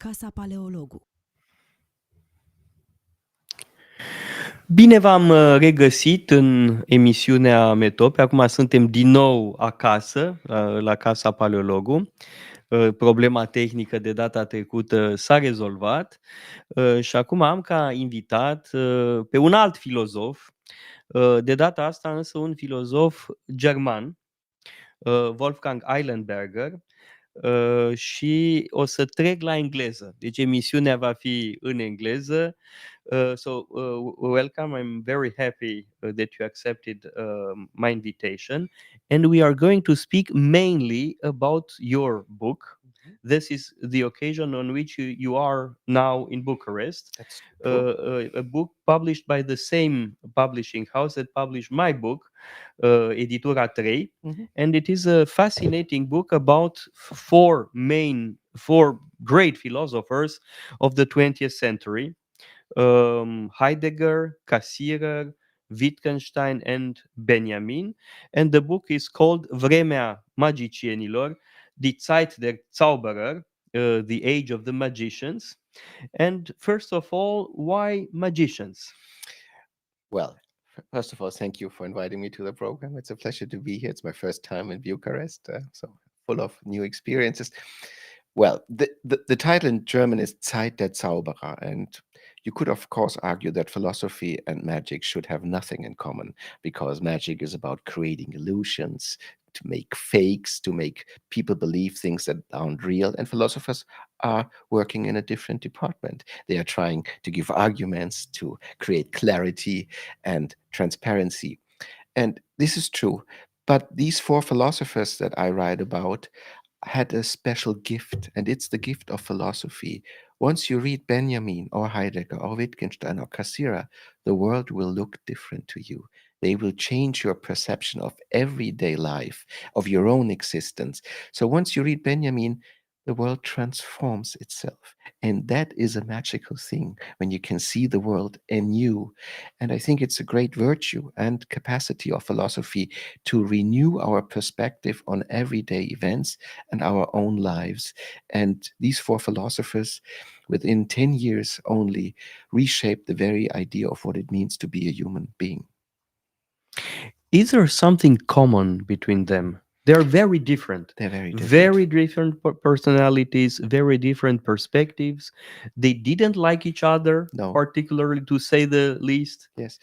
Casa Paleologu. Bine v-am regăsit în emisiunea Metope. Acum suntem din nou acasă, la Casa Paleologu. Problema tehnică de data trecută s-a rezolvat și acum am ca invitat pe un alt filozof, de data asta însă un filozof german, Wolfram Eilenberger, și o să trec la engleză. Deci emisiunea va fi în engleză. Welcome. I'm very happy that you accepted my invitation, and we are going to speak mainly about your book. This is the occasion on which you are now in Bucharest. A book published by the same publishing house that published my book, Editura 3, and it is a fascinating book about four great philosophers of the 20th century. Heidegger, Cassirer, Wittgenstein, and Benjamin. And the book is called Vremea magicienilor, die Zeit der Zauberer, the age of the magicians. And first of all, why magicians? Well, first of all, thank you for inviting me to the program. It's a pleasure to be here. It's my first time in Bucharest, so full of new experiences. Well, the title in German is Zeit der Zauberer, and you could, of course, argue that philosophy and magic should have nothing in common, because magic is about creating illusions, to make fakes, to make people believe things that aren't real, and philosophers are working in a different department. They are trying to give arguments, to create clarity and transparency. And this is true. But these four philosophers that I write about had a special gift, and it's the gift of philosophy. Once you read Benjamin or Heidegger or Wittgenstein or Cassirer, the world will look different to you. They will change your perception of everyday life, of your own existence. So once you read Benjamin, the world transforms itself. And that is a magical thing, when you can see the world anew. And I think it's a great virtue and capacity of philosophy to renew our perspective on everyday events and our own lives. And these four philosophers, within 10 years only, reshaped the very idea of what it means to be a human being. Is there something common between them? They're very different. They're very different. Very different personalities, very different perspectives. They didn't like each other, No. particularly, to say the least. Yes.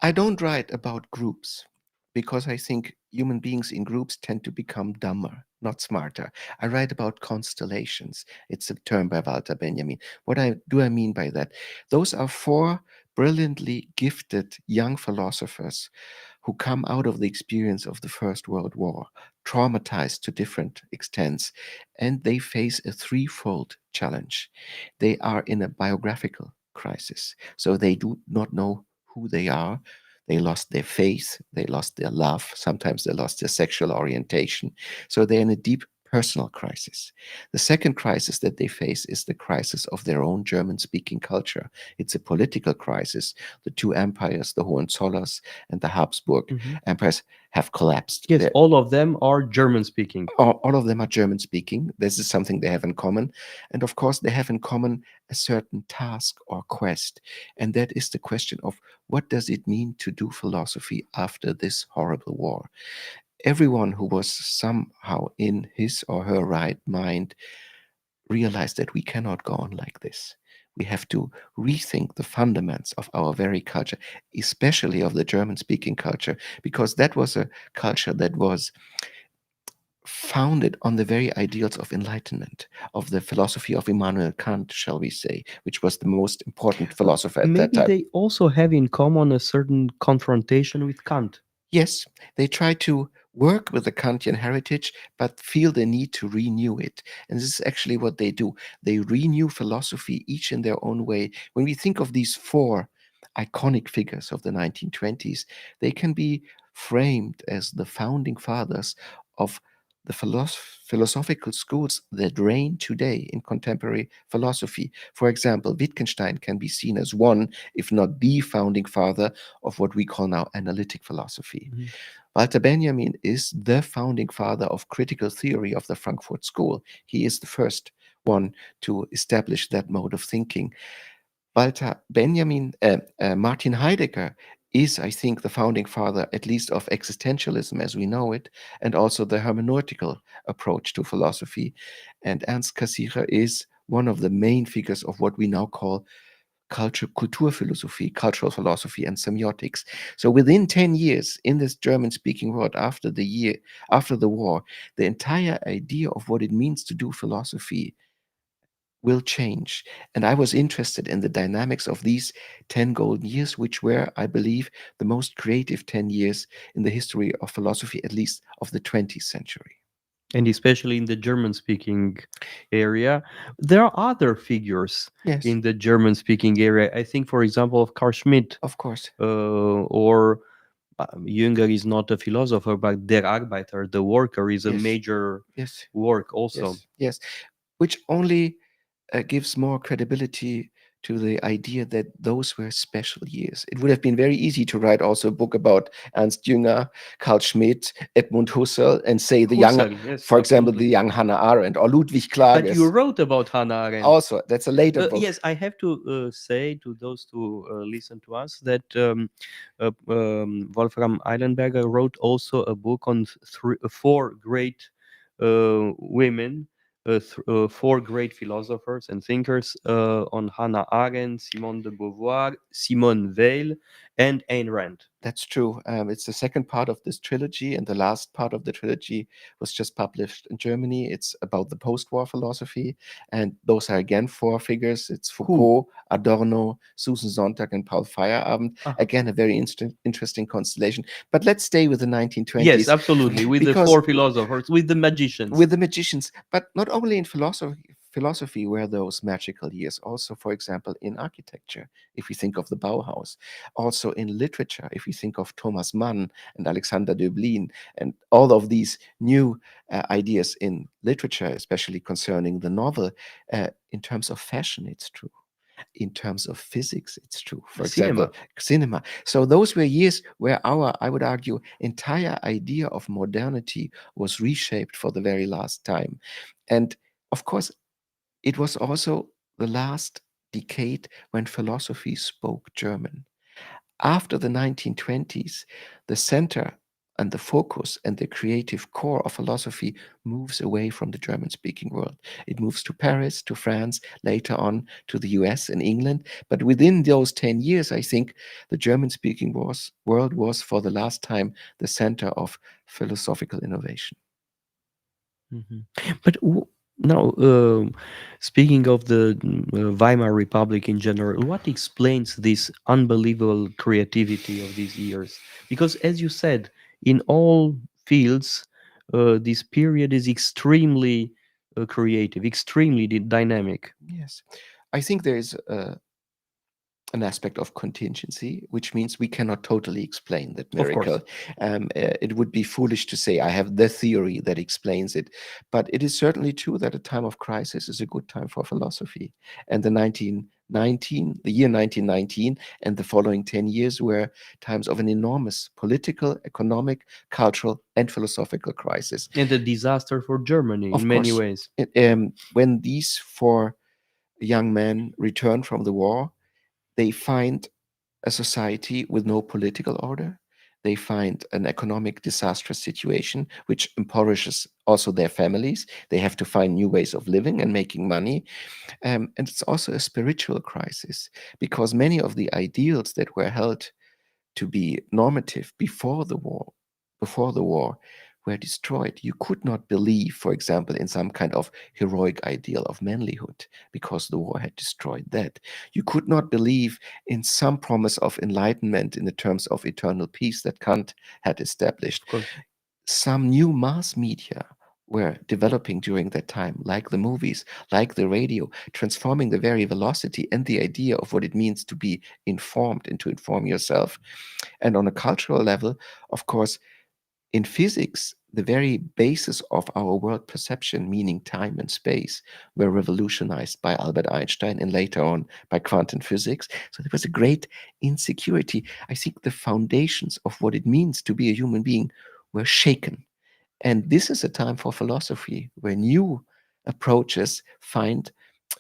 I don't write about groups, because I think human beings in groups tend to become dumber, not smarter. I write about constellations. It's a term by Walter Benjamin. What do I mean by that? Those are four brilliantly gifted young philosophers who come out of the experience of the First World War, traumatized to different extents, and they face a threefold challenge. They are in a biographical crisis, so they do not know who they are. They lost their faith, they lost their love, sometimes they lost their sexual orientation. So they're in a deep personal crisis. The second crisis that they face is the crisis of their own German-speaking culture. It's a political crisis. The two empires, the Hohenzollers and the Habsburg empires, have collapsed. Yes, all of them are German-speaking. All of them are German-speaking. This is something they have in common. And of course, they have in common a certain task or quest. And that is the question of, what does it mean to do philosophy after this horrible war? Everyone who was somehow in his or her right mind realized that we cannot go on like this. We have to rethink the fundaments of our very culture, especially of the German-speaking culture, because that was a culture that was founded on the very ideals of enlightenment, of the philosophy of Immanuel Kant, shall we say, which was the most important philosopher at that time. Maybe they also have in common a certain confrontation with Kant. Yes, they try to work with the Kantian heritage, but feel the need to renew it. And this is actually what they do. They renew philosophy, each in their own way. When we think of these four iconic figures of the 1920s, they can be framed as the founding fathers of the philosophical schools that reign today in contemporary philosophy. For example, Wittgenstein can be seen as one, if not the founding father of what we call now analytic philosophy. Walter Benjamin is the founding father of critical theory of the Frankfurt School. He is the first one to establish that mode of thinking. Martin Heidegger is, I think, the founding father, at least of existentialism as we know it, and also the hermeneutical approach to philosophy. And Ernst Cassirer is one of the main figures of what we now call Kulturphilosophie, cultural philosophy, and semiotics. So within 10 years in this German-speaking world after the war, the entire idea of what it means to do philosophy will change. And I was interested in the dynamics of these 10 golden years, which were, I believe, the most creative 10 years in the history of philosophy, at least of the 20th century. And especially in the German-speaking area. There are other figures Yes, in the German-speaking area. I think, for example, of Carl Schmitt, of course. or Jünger is not a philosopher, but Der Arbeiter, the worker, is a Yes. major Yes, work also. yes, yes. Which only gives more credibility to the idea that those were special years. It would have been very easy to write also a book about Ernst Jünger, Carl Schmitt, Edmund Husserl, and say the young, Husserl, yes, for example, the absolutely. young Hannah Arendt or Ludwig But you Klages. wrote about Hannah Arendt. Also, that's a later book. Yes, I have to say to those who listen to us that Wolfram Eilenberger wrote also a book on four great women, four great philosophers and thinkers, on Hannah Arendt, Simone de Beauvoir, Simone Weil, and Ayn Rand. That's true. It's the second part of this trilogy, and the last part of the trilogy was just published in Germany. It's about the post-war philosophy, and those are again four figures. It's Foucault, Adorno, Susan Sontag, and Paul Feyerabend. Again, a very interesting constellation. But let's stay with the 1920s. Yes, absolutely, with the four philosophers, with the magicians. With the magicians, but not only in philosophy were those magical years, also, for example, in architecture, if we think of the Bauhaus, also in literature, if we think of Thomas Mann and Alexander Döblin, and all of these new ideas in literature, especially concerning the novel. In terms of fashion, it's true. In terms of physics, it's true. For example, cinema. So those were years where I would argue, entire idea of modernity was reshaped for the very last time. And of course, it was also the last decade when philosophy spoke German. After the 1920s, the center and the focus and the creative core of philosophy moves away from the German-speaking world. It moves to Paris, to France, later on to the US and England. But within those 10 years, I think the German-speaking world was, for the last time, the center of philosophical innovation. Mm-hmm. But now, speaking of the Weimar Republic in general, what explains this unbelievable creativity of these years? Because, as you said, in all fields, this period is extremely creative, extremely dynamic. Yes, I think there is an aspect of contingency, which means we cannot totally explain that miracle. It would be foolish to say I have the theory that explains it, but it is certainly true that a time of crisis is a good time for philosophy. And the year 1919 and the following 10 years were times of an enormous political, economic, cultural, and philosophical crisis. And a disaster for Germany in many ways. When these four young men returned from the war, they find a society with no political order. They find an economic disastrous situation, which impoverishes also their families. They have to find new ways of living and making money. And it's also a spiritual crisis, because many of the ideals that were held to be normative before the war were destroyed. You could not believe, for example, in some kind of heroic ideal of manlyhood, because the war had destroyed that. You could not believe in some promise of enlightenment in the terms of eternal peace that Kant had established. Some new mass media were developing during that time, like the movies, like the radio, transforming the very velocity and the idea of what it means to be informed and to inform yourself. And on a cultural level, of course, in physics, the very basis of our world perception, meaning time and space, were revolutionized by Albert Einstein and later on by quantum physics. So there was a great insecurity. I think the foundations of what it means to be a human being were shaken. And this is a time for philosophy where new approaches find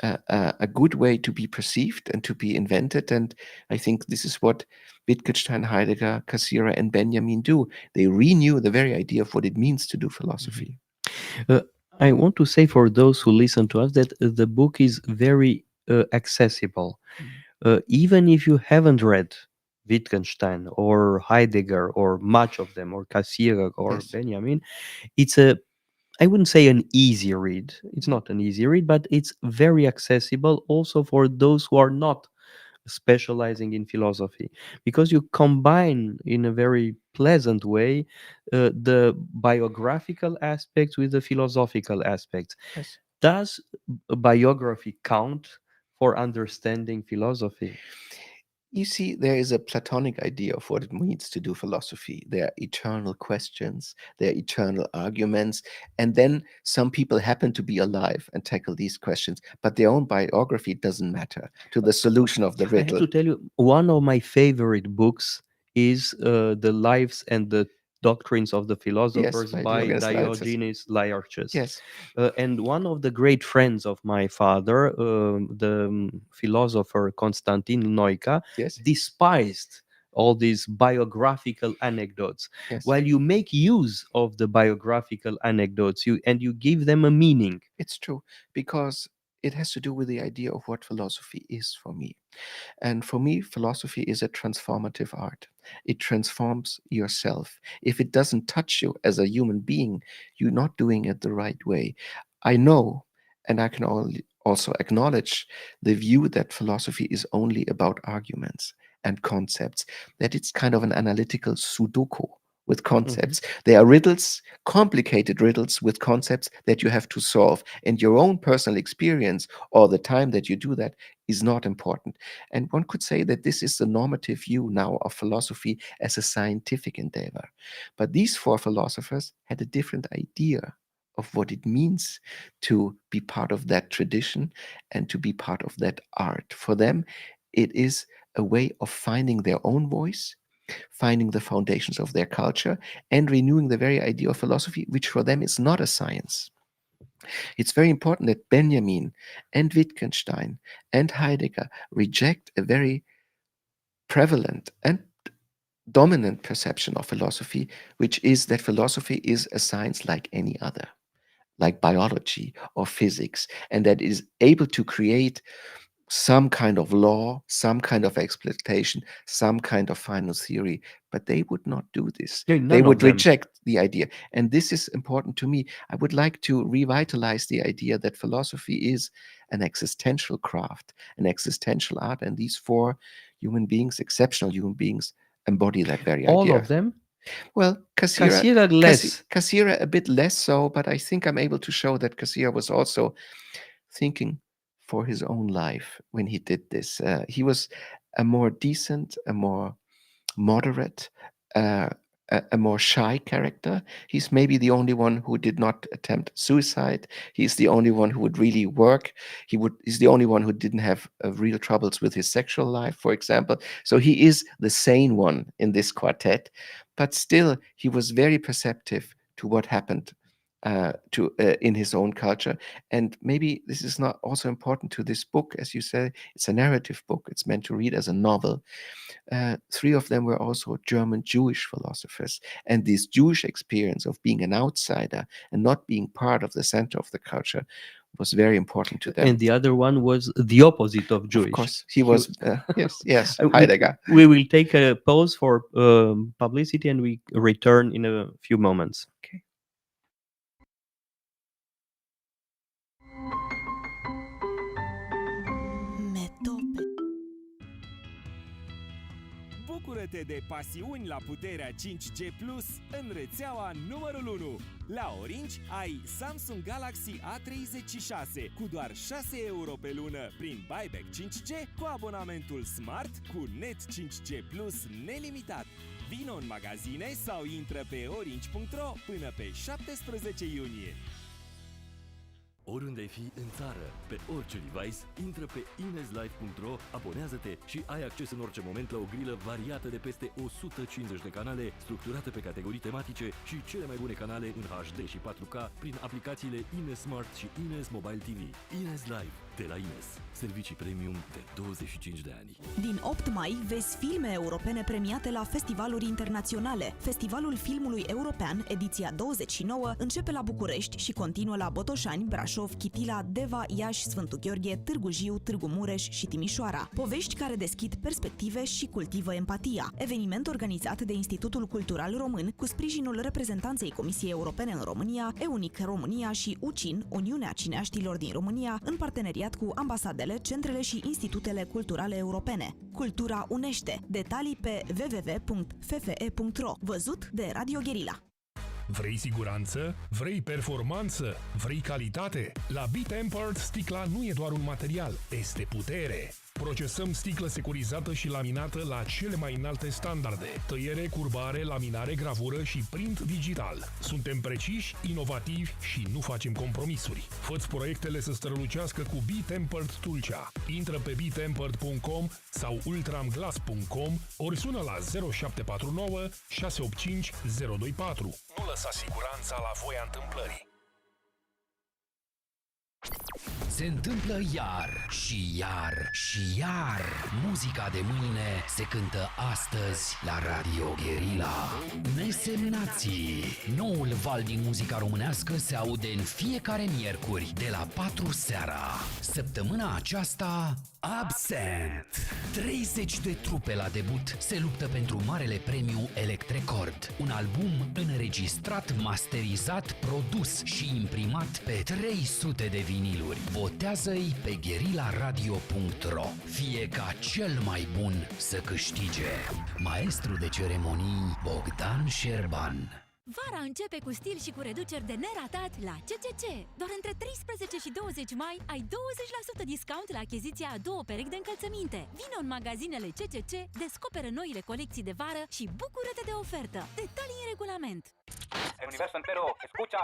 a good way to be perceived and to be invented. And I think this is what Wittgenstein, Heidegger, Cassirer, and Benjamin do. They renew the very idea of what it means to do philosophy. I want to say for those who listen to us that the book is very accessible. Even if you haven't read Wittgenstein or Heidegger or much of them or Cassirer or Yes. Benjamin, it's I wouldn't say an easy read. It's not an easy read, but it's very accessible also for those who are not specializing in philosophy, because you combine in a very pleasant way the biographical aspects with the philosophical aspects. Yes. Does a biography count for understanding philosophy? You see, there is a Platonic idea of what it means to do philosophy. There are eternal questions, there are eternal arguments, and then some people happen to be alive and tackle these questions, but their own biography doesn't matter to the solution of the I have riddle. to tell you, one of my favorite books is The Lives and the Doctrines of the Philosophers by by Diogenes Laertius. Diogenes Laertius. Yes, And one of the great friends of my father, the philosopher Constantin Noica, yes, despised all these biographical anecdotes. yes. While you make use of the biographical anecdotes, you give them a meaning. It's true, because it has to do with the idea of what philosophy is for me. And for me, philosophy is a transformative art. It transforms yourself. If it doesn't touch you as a human being, you're not doing it the right way. I know, and I can also acknowledge the view that philosophy is only about arguments and concepts, that it's kind of an analytical Sudoku with concepts. There are riddles, complicated riddles with concepts that you have to solve. And your own personal experience or the time that you do that is not important. And one could say that this is the normative view now of philosophy as a scientific endeavor. But these four philosophers had a different idea of what it means to be part of that tradition and to be part of that art. For them, it is a way of finding their own voice, finding the foundations of their culture, and renewing the very idea of philosophy, which for them is not a science. It's very important that Benjamin and Wittgenstein and Heidegger reject a very prevalent and dominant perception of philosophy, which is that philosophy is a science like any other, like biology or physics, and that is able to create some kind of law, some kind of exploitation, some kind of final theory, but they would not do this. Yeah, none They of would them. reject the idea. And this is important to me. I would like to revitalize the idea that philosophy is an existential craft, an existential art, and these four human beings, exceptional human beings, embody that very All idea. of them? Well, Cassirer less. Cassirer a bit less so, but I think I'm able to show that Cassirer was also thinking for his own life when he did this. He was a more decent, a more moderate, a more shy character. He's maybe the only one who did not attempt suicide. He's the only one who would really work. He's the only one who didn't have real troubles with his sexual life, for example. So he is the sane one in this quartet, but still he was very perceptive to what happened in his own culture. And maybe this is not also important to this book. As you say, it's a narrative book. It's meant to read as a novel. Three of them were also German Jewish philosophers. And this Jewish experience of being an outsider and not being part of the center of the culture was very important to them. And the other one was the opposite of Jewish. Of course, he was, yes, We- Heidegger. We will take a pause for publicity and we return in a few moments. Okay. Metope. Bucură-te de pasiuni la puterea 5G Plus în rețeaua numărul 1. La Orange ai Samsung Galaxy A36 cu doar 6 euro pe lună prin buyback 5G cu abonamentul Smart cu net 5G Plus nelimitat. Vino în magazine sau intră pe orange.ro până pe 17 iunie. Oriunde ai fi în țară, pe orice device, intră pe ineslive.ro, abonează-te și ai acces în orice moment la o grilă variată de peste 150 de canale, structurate pe categorii tematice și cele mai bune canale în HD și 4K prin aplicațiile Ines Smart și Ines Mobile TV. Ines Live, de la Ines. Servicii premium de 25 de ani. Din 8 mai vezi filme europene premiate la festivaluri internaționale. Festivalul Filmului European, ediția 29, începe la București și continuă la Botoșani, Brașov, Chitila, Deva, Iași, Sfântul Gheorghe, Târgu Jiu, Târgu Mureș și Timișoara. Povești care deschid perspective și cultivă empatia. Eveniment organizat de Institutul Cultural Român cu sprijinul reprezentanței Comisiei Europene în România, EUNIC România și UCIN, Uniunea Cineaștilor din România, în parteneriat cu ambasadele, centrele și institutele culturale europene. Cultura unește. Detalii pe www.ffe.ro. Văzut de Radio Guerrilla. Vrei siguranță? Vrei performanță? Vrei calitate? La B-Tempered, sticla nu e doar un material, este putere. Procesăm sticlă securizată și laminată la cele mai înalte standarde. Tăiere, curbare, laminare, gravură și print digital. Suntem preciși, inovativi și nu facem compromisuri. Fă-ți proiectele să strălucească cu B-Tempered Tulcea. Intră pe btempered.com sau ultramglass.com ori sună la 0749 685 024. Nu lăsa siguranța la voia întâmplării. Se întâmplă iar și iar și iar. Muzica de mâine se cântă astăzi la Radio Guerrilla. Nesemnații. Noul val din muzica românească se aude în fiecare miercuri de la 4 seara. Săptămâna aceasta, absent. 30 de trupe la debut se luptă pentru marele premiu Electrecord. Un album înregistrat, masterizat, produs și imprimat pe 300 de viniluri. Votează-i pe guerillaradio.ro. Fie ca cel mai bun să câștige. Maestru de ceremonii Bogdan Șerban. Vara începe cu stil și cu reduceri de neratat la CCC. Doar între 13 și 20 mai ai 20% discount la achiziția a 2 perechi de încălțăminte. Vino în magazinele CCC, descoperă noile colecții de vară și bucură-te de ofertă. Detalii în regulament. El universo entero escucha.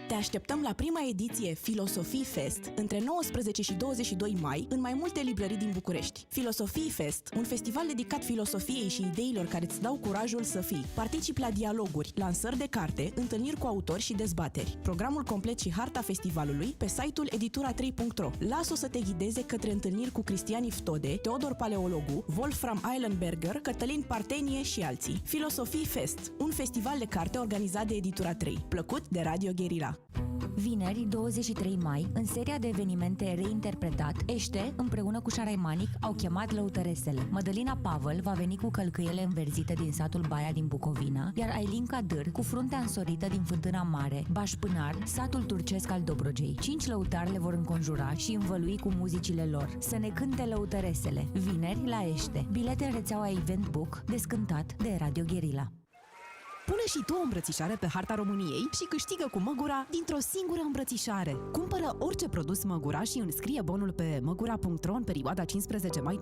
Te așteptăm la prima ediție Filosofii Fest între 19 și 22 mai în mai multe librării din București. Filosofii Fest, un festival dedicat filosofiei și ideilor care îți dau curajul să fii. Participi la dialoguri, lansări de carte, întâlniri cu autori și dezbateri. Programul complet și harta festivalului pe site-ul editura3.ro. Lasă-o să te ghideze către întâlniri cu Cristian Iftode, Theodor Paleologu, Wolfram Eilenberger, Cătălin Partenie și alții. Filosofii Fest, un festival de carte organizat de Editura 3. Plăcut de Radio Guerrilla. Vineri, 23 mai, în seria de evenimente Reinterpretat, Ește, împreună cu Șaraimanic, au chemat lăutăresele. Mădălina Pavel va veni cu călcâiele înverzite din satul Baia din Bucovina, iar Ailin Cadâr cu fruntea însorită din Fântâna Mare, Bașpânar, satul turcesc al Dobrogei. 5 lăutari le vor înconjura și învălui cu muzicile lor. Să ne cânte lăutăresele. Vineri la Ește. Bilete în rețeaua Eventbook, descântat de Radio Guerrilla. Pune și tu o îmbrățișare pe harta României și câștigă cu Măgura dintr-o singură îmbrățișare. Cumpără orice produs Măgura și înscrie bonul pe măgura.ro în perioada 15 mai-15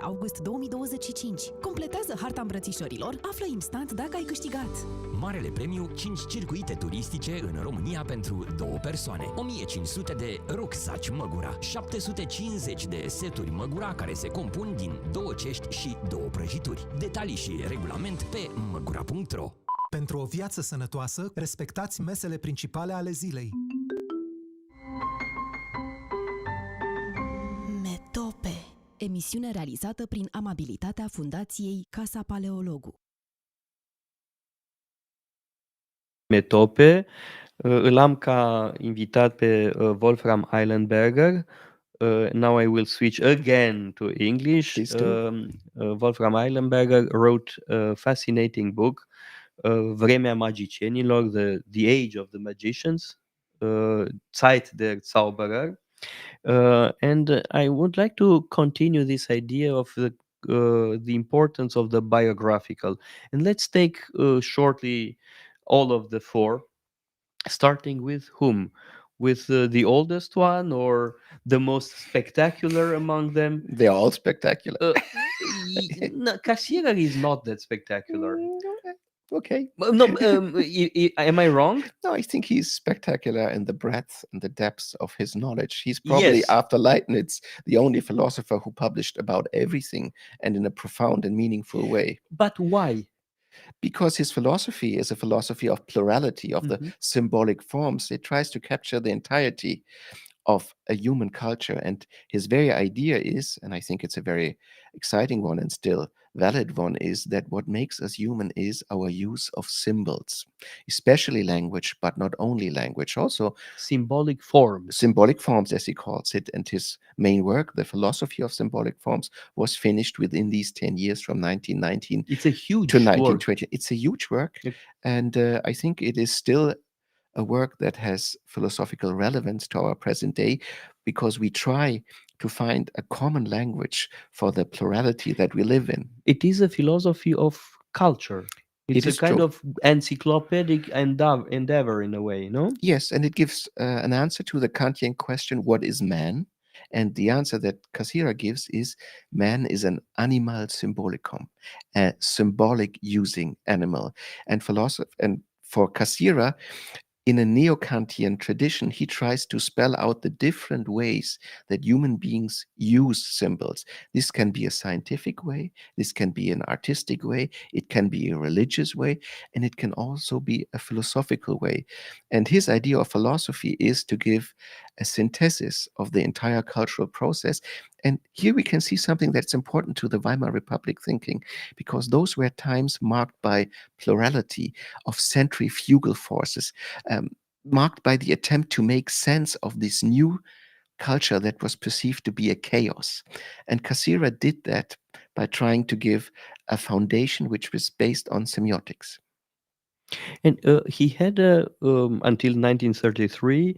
august 2025. Completează harta îmbrățișorilor, află instant dacă ai câștigat. Marele premiu, 5 circuite turistice în România pentru 2 persoane, 1500 de rucsaci Măgura, 750 de seturi Măgura care se compun din 2 cești și 2 prăjituri. Detalii și regulament pe măgura.ro. Pentru o viață sănătoasă, respectați mesele principale ale zilei. Metope. Emisiune realizată prin amabilitatea Fundației Casa Paleologu. Metope. Îl am ca invitat pe Wolfram Eilenberger. Now I will switch again to English. Wolfram Eilenberger wrote a fascinating book, Vremea magicienilor, the age of the magicians, Zeit der Zauberer. And I would like to continue this idea of the importance of the biographical. And let's take shortly all of the 4, starting with whom? With the oldest one or the most spectacular among them? They're all spectacular. No, Cassierer is not that spectacular. okay. No, am I wrong? No, I think he's spectacular in the breadth and the depth of his knowledge. He's probably, Yes. after Leibniz, the only philosopher who published about everything and in a profound and meaningful way. But why? Because his philosophy is a philosophy of plurality, of the symbolic forms. It tries to capture the entirety of a human culture. And his very idea is, and I think it's a very exciting one and still valid one, is that what makes us human is our use of symbols, especially language, but not only language, also Symbolic forms. symbolic forms, as he calls it. And his main work, The Philosophy of Symbolic Forms, was finished within these 10 years from 1919 It's a huge to work. 1920. It's a huge work. Yep. And I think it is still a work that has philosophical relevance to our present day, because we try to find a common language for the plurality that we live in. It is a philosophy of culture. It's It a is kind true. of encyclopedic endeavor in a way, no? Yes, and it gives an answer to the Kantian question, what is man? And the answer that Cassirer gives is, man is an animal symbolicum, a symbolic using animal. And for Cassirer, in a neo-Kantian tradition, he tries to spell out the different ways that human beings use symbols. This can be a scientific way, this can be an artistic way, it can be a religious way, and it can also be a philosophical way. And his idea of philosophy is to give a synthesis of the entire cultural process. And here we can see something that's important to the Weimar Republic thinking, because those were times marked by plurality, of centrifugal forces, marked by the attempt to make sense of this new culture that was perceived to be a chaos. And Cassirer did that by trying to give a foundation which was based on semiotics. And he had until 1933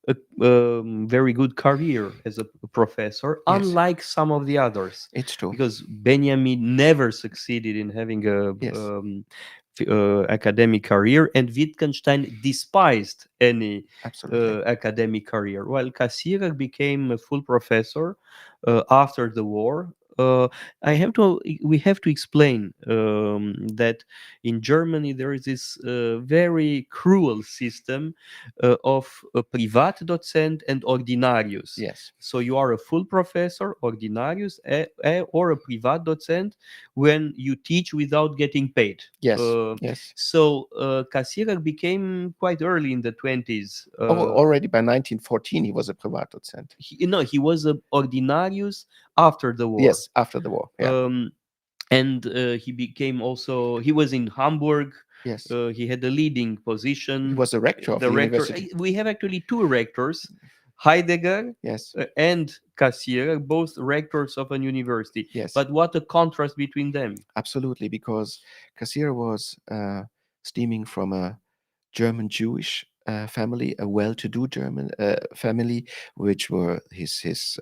a very good career as a professor, Yes. unlike some of the others. It's true. Because Benjamin never succeeded in having a Yes. academic career, and Wittgenstein despised any Absolutely. academic career. While Cassirer became a full professor after the war. We have to explain that in Germany there is this very cruel system of a Privatdozent and Ordinarius. Yes. So you are a full professor, Ordinarius, or a Privatdozent when you teach without getting paid. Yes. Yes. So Cassirer became quite early in the 20s. Already by 1914, he was a Privatdozent. He was a Ordinarius after the war. Yes, after the war. Yeah. And he became also, he was in Hamburg. Yes. He had a leading position. He was a rector of the university. We have actually two rectors, Heidegger Yes. and Cassirer, both rectors of a university. Yes. But what a contrast between them. Absolutely, because Cassirer was stemming from a German Jewish family, a well-to-do German family, which were his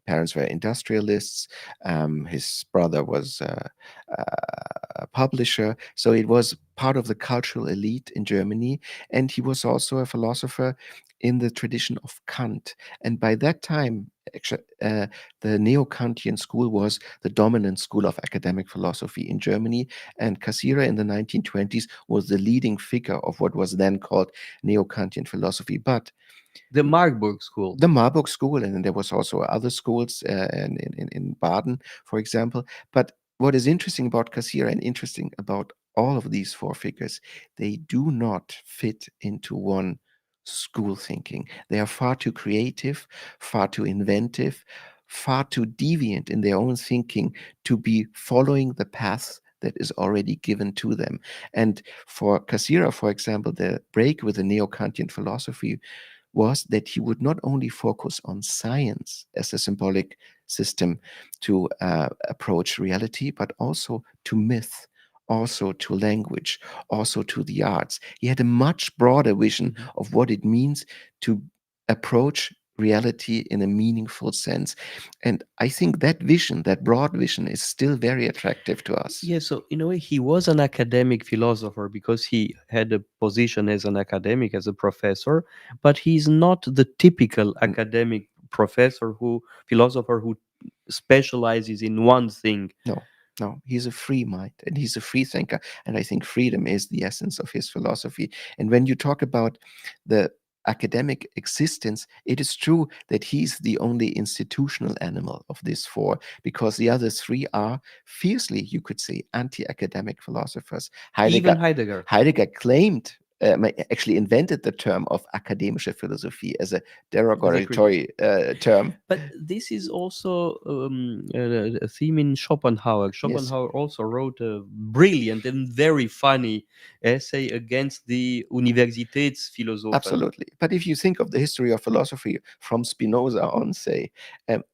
parents were industrialists. His brother was a publisher, so it was part of the cultural elite in Germany. And he was also a philosopher in the tradition of Kant. And by that time, actually, the Neo-Kantian school was the dominant school of academic philosophy in Germany, and Cassirer in the 1920s was the leading figure of what was then called Neo-Kantian philosophy. But the Marburg School. The Marburg School, and then there was also other schools in Baden, for example. But what is interesting about Cassirer and interesting about all of these four figures, they do not fit into one school thinking. They are far too creative, far too inventive, far too deviant in their own thinking to be following the path that is already given to them. And for Cassirer, for example, the break with the Neo-Kantian philosophy was that he would not only focus on science as a symbolic system to approach reality, but also to myth, also to language, also to the arts. He had a much broader vision of what it means to approach reality in a meaningful sense. And I think that vision, that broad vision, is still very attractive to us. Yeah, so in a way, he was an academic philosopher because he had a position as an academic, as a professor, but he's not the typical academic philosopher who specializes in one thing. No. No, he's a free mind and he's a free thinker. And I think freedom is the essence of his philosophy. And when you talk about the academic existence, it is true that he's the only institutional animal of these four, because the other three are fiercely, you could say, anti-academic philosophers. Even Heidegger. Heidegger claimed, actually invented the term of akademische Philosophie as a derogatory term. But this is also a theme in Schopenhauer. Schopenhauer also wrote a brilliant and very funny essay against the Universitätsphilosophen. Absolutely. But if you think of the history of philosophy from Spinoza on, say,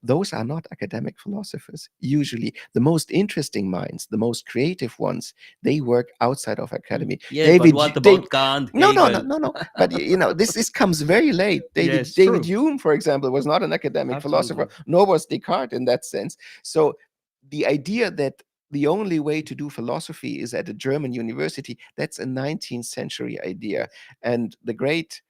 those are not academic philosophers. Usually the most interesting minds, the most creative ones, they work outside of academy. Yeah, but what about Kant? No. But this comes very late. David Hume, for example, was not an academic philosopher, nor was Descartes in that sense. So the idea that the only way to do philosophy is at a German university, that's a 19th century idea. And the great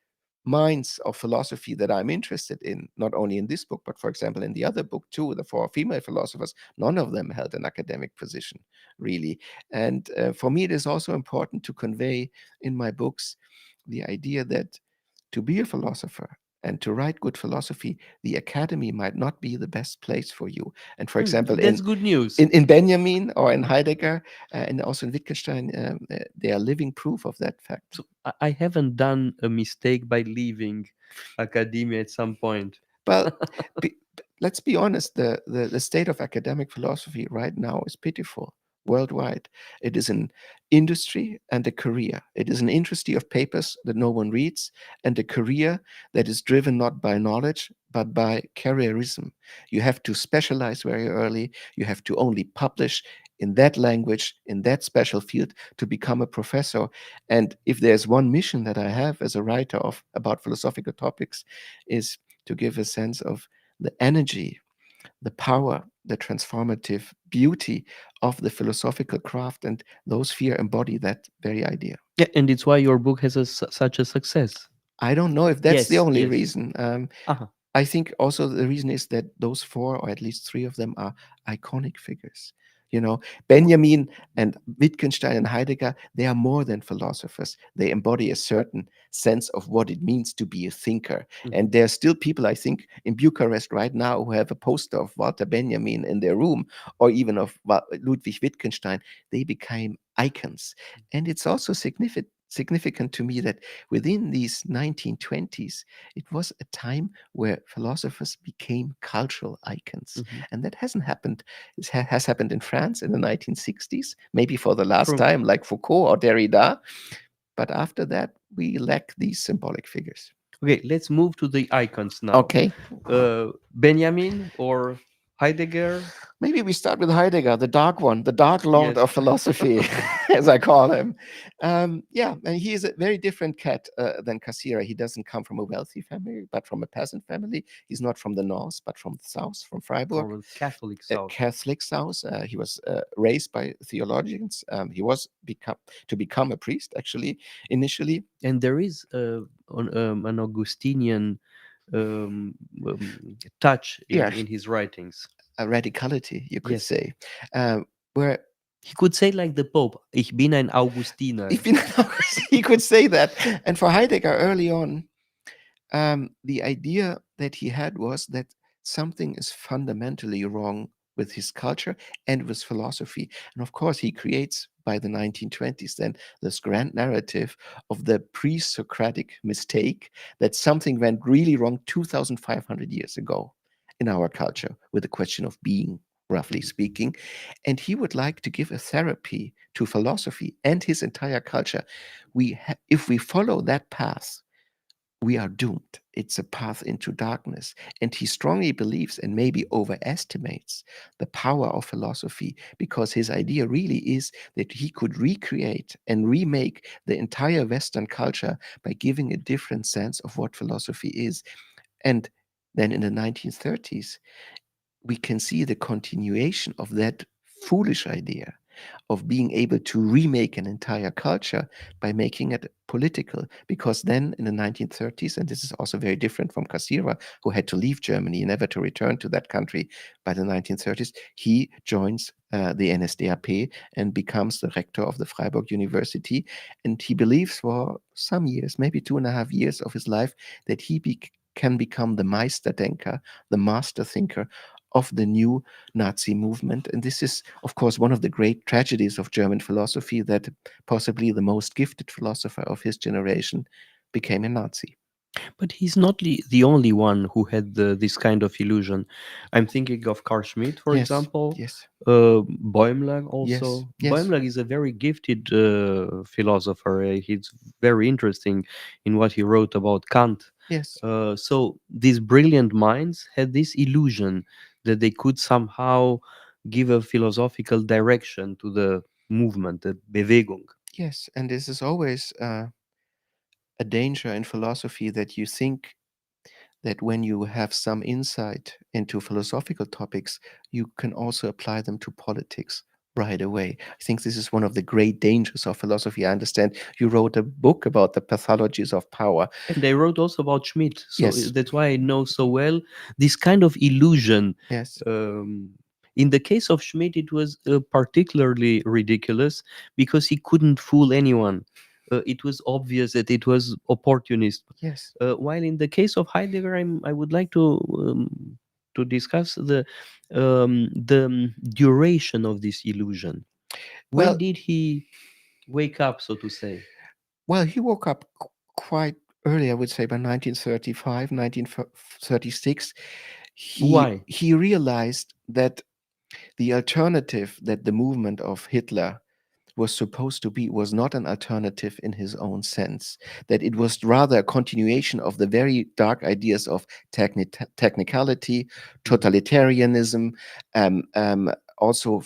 minds of philosophy that I'm interested in, not only in this book, but for example, in the other book too, the four female philosophers, none of them held an academic position, really. And for me, it is also important to convey in my books the idea that to be a philosopher and to write good philosophy, the academy might not be the best place for you. And for example, that's good news. In Benjamin or in Heidegger and also in Wittgenstein, they are living proof of that fact. So I haven't done a mistake by leaving academia at some point. Well, let's be honest, the state of academic philosophy right now is pitiful. Worldwide, it is an industry and a career. It is an industry of papers that no one reads, and a career that is driven not by knowledge but by careerism. You have to specialize very early. You have to only publish in that language, in that special field, to become a professor. And if there's one mission that I have as a writer about philosophical topics, is to give a sense of the energy, the power, the transformative beauty of the philosophical craft, and those fear embody that very idea. Yeah, and it's why your book has such a success. I don't know if that's the only reason. I think also the reason is that those four, or at least three of them, are iconic figures. Benjamin and Wittgenstein and Heidegger, they are more than philosophers. They embody a certain sense of what it means to be a thinker. And there are still people, I think, in Bucharest right now who have a poster of Walter Benjamin in their room, or even of Ludwig Wittgenstein. They became icons. And it's also significant to me that within these 1920s, it was a time where philosophers became cultural icons. And that hasn't happened. It has happened in France in the 1960s, maybe for the last time, like Foucault or Derrida. But after that, we lack these symbolic figures. Okay, let's move to the icons now. Okay. Benjamin or Heidegger? Maybe we start with Heidegger, the dark one, the dark lord of philosophy, as I call him. And he is a very different cat than Cassirer. He doesn't come from a wealthy family, but from a peasant family. He's not from the north, but from the south, from Freiburg. From Catholic south. Catholic south. He was raised by theologians. He was to become a priest, actually, initially. And there is an Augustinian touch in his writings. A radicality, you could say, where he could say like the Pope, Ich bin ein Augustiner. He could say that. And for Heidegger early on, the idea that he had was that something is fundamentally wrong with his culture and with philosophy. And of course, he creates by the 1920s then this grand narrative of the pre-Socratic mistake, that something went really wrong 2,500 years ago in our culture with the question of being, roughly speaking. And he would like to give a therapy to philosophy and his entire culture. If we follow that path, we are doomed. It's a path into darkness. And he strongly believes, and maybe overestimates, the power of philosophy, because his idea really is that he could recreate and remake the entire Western culture by giving a different sense of what philosophy is. And then in the 1930s, we can see the continuation of that foolish idea. of being able to remake an entire culture by making it political. Because then in the 1930s, and this is also very different from Cassirer, who had to leave Germany, never to return to that country by the 1930s, he joins the NSDAP and becomes the rector of the Freiburg University. And he believes for some years, maybe 2.5 years of his life, that he can become the Meisterdenker, the master thinker of the new Nazi movement. And this is, of course, one of the great tragedies of German philosophy, that possibly the most gifted philosopher of his generation became a Nazi. But he's not the only one who had this kind of illusion. I'm thinking of Carl Schmitt, for example. Yes. Bäumler also. Yes. Bäumler is a very gifted philosopher. He's very interesting in what he wrote about Kant. Yes. So these brilliant minds had this illusion that they could somehow give a philosophical direction to the movement, the Bewegung. Yes, and this is always a danger in philosophy, that you think that when you have some insight into philosophical topics, you can also apply them to politics right away. I think this is one of the great dangers of philosophy. I understand you wrote a book about the pathologies of power. And they wrote also about Schmitt. So Yes. that's why I know so well this kind of illusion. Yes. In the case of Schmitt, it was particularly ridiculous because he couldn't fool anyone. It was obvious that it was opportunist. Yes. While in the case of Heidegger, I would like to discuss the duration of this illusion. When did he wake up, so to say? Well, he woke up quite early, I would say by 1935, 1936. Why? He realized that the alternative that the movement of Hitler was supposed to be was not an alternative in his own sense, that it was rather a continuation of the very dark ideas of technicality, totalitarianism, also